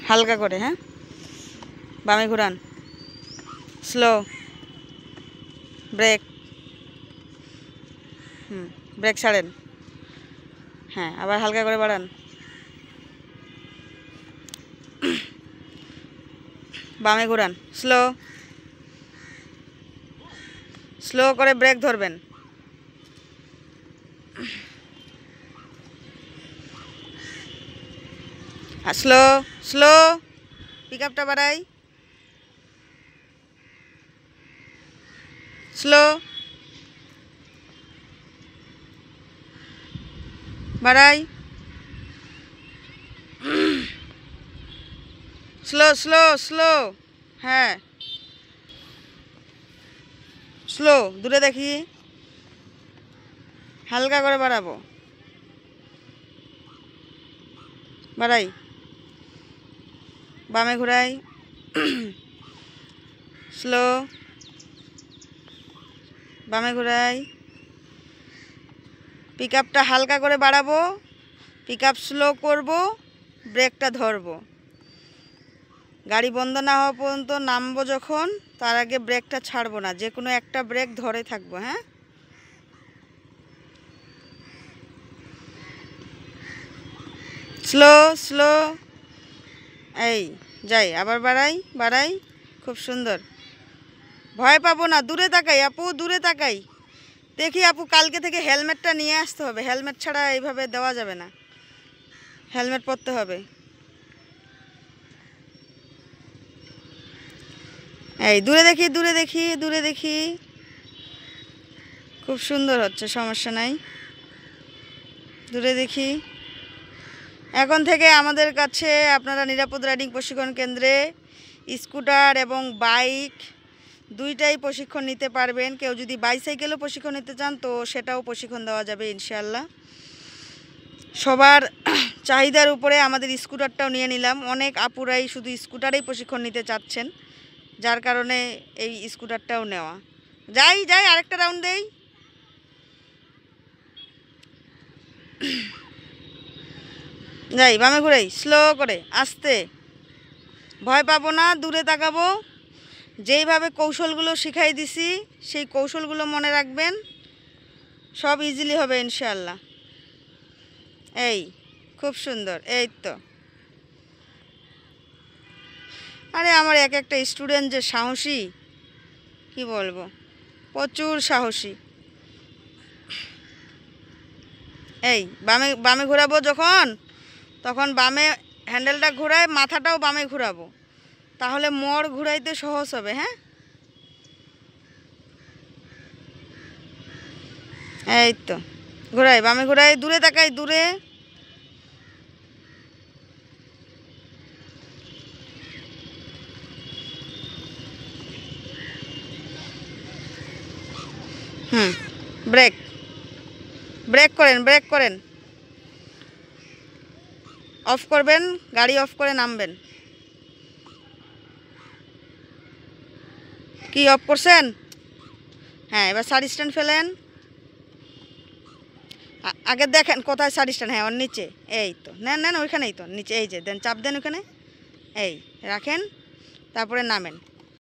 হালকা করে, হ্যাঁ, বামে ঘুরান, স্লো ব্রেক, ব্রেক ছাড়েন, হ্যাঁ, আবার হালকা করে বাড়ান, বামে ঘুরান, স্লো স্লো করে ব্রেক ধরবেন, স্লো স্লো পিক আপটা বাড়াই, স্লো বাড়াই, স্লো স্লো স্লো, হ্যাঁ, স্লো, দূরে দেখি, হালকা করে বাড়াবো, বাড়াই, বামে ঘুরাই, স্লো, বামে ঘুরাই, পিক আপটা হালকা করে বাড়াবো, পিক আপ স্লো করবো, ব্রেকটা ধরবো, গাড়ি বন্ধ না হওয়া পর্যন্ত নামবো যখন, তার আগে ব্রেকটা ছাড়বো না, যে কোনো একটা ব্রেক ধরে থাকবো, হ্যাঁ, স্লো স্লো, এই যাই, আবার বাড়াই বাড়াই, খুব সুন্দর, ভয় পাবো না, দূরে তাকাই আপু, দূরে তাকাই, দেখি আপু, কালকে থেকে হেলমেটটা নিয়ে আসতে হবে, হেলমেট ছাড়া এইভাবে দেওয়া যাবে না, হেলমেট পরতে হবে, এই দূরে দেখি দূরে দেখি দূরে দেখি, খুব সুন্দর হচ্ছে, সমস্যা নাই, দূরে দেখি। এখন থেকে আমাদের কাছে আপনারা নিরাপদ রাইডিং প্রশিক্ষণ কেন্দ্রে স্কুটার এবং বাইক দুইটাই প্রশিক্ষণ নিতে পারবেন। কেউ যদি বাইসাইকেলও প্রশিক্ষণ নিতে চান তো সেটাও প্রশিক্ষণ দেওয়া যাবে ইনশাআল্লাহ। সবার চাহিদার উপরে আমাদের স্কুটারটাও নিয়ে নিলাম। অনেক আপুরাই শুধু স্কুটারেই প্রশিক্ষণ নিতে চাচ্ছেন, যার কারণে এই স্কুটারটাও নেওয়া। যাই যাই, আরেকটা রাউন্ড দেই। যাই, বামে ঘুরাই, স্লো করে, আস্তে, ভয় পাবো না, দূরে তাকাবো। যেইভাবে কৌশলগুলো শিখাই দিছি সেই কৌশলগুলো মনে রাখবেন, সব ইজিলি হবে ইনশাআল্লাহ। এই খুব সুন্দর, এই তো। আরে আমার এক একটা স্টুডেন্ট যে সাহসী, কি বলবো, প্রচুর সাহসী। এই বামে বামে ঘোরাবো যখন, তখন বামে হ্যান্ডেলটা ঘোরায়, মাথাটাও বামে ঘোরাবো, তাহলে মোড় ঘুরাইতে সহজ হবে। হ্যাঁ, এই তো, ঘোরাই, বামে ঘোরাই, দূরে তাকাই, দূরে, ব্রেক ব্রেক করেন, ব্রেক করেন, অফ করবেন, গাড়ি অফ করে নামবেন। কি অফ করছেন? হ্যাঁ, এবার সাইড স্ট্যান্ড ফেলেন। আগে দেখেন কোথায় সাইড স্ট্যান্ড, হ্যাঁ ওর নিচে, এই তো, নেন নেন, ওইখানেই তো নিচে, এই যে দেন, চাপ দেন ওখানে, এই রাখেন, তারপরে নামেন।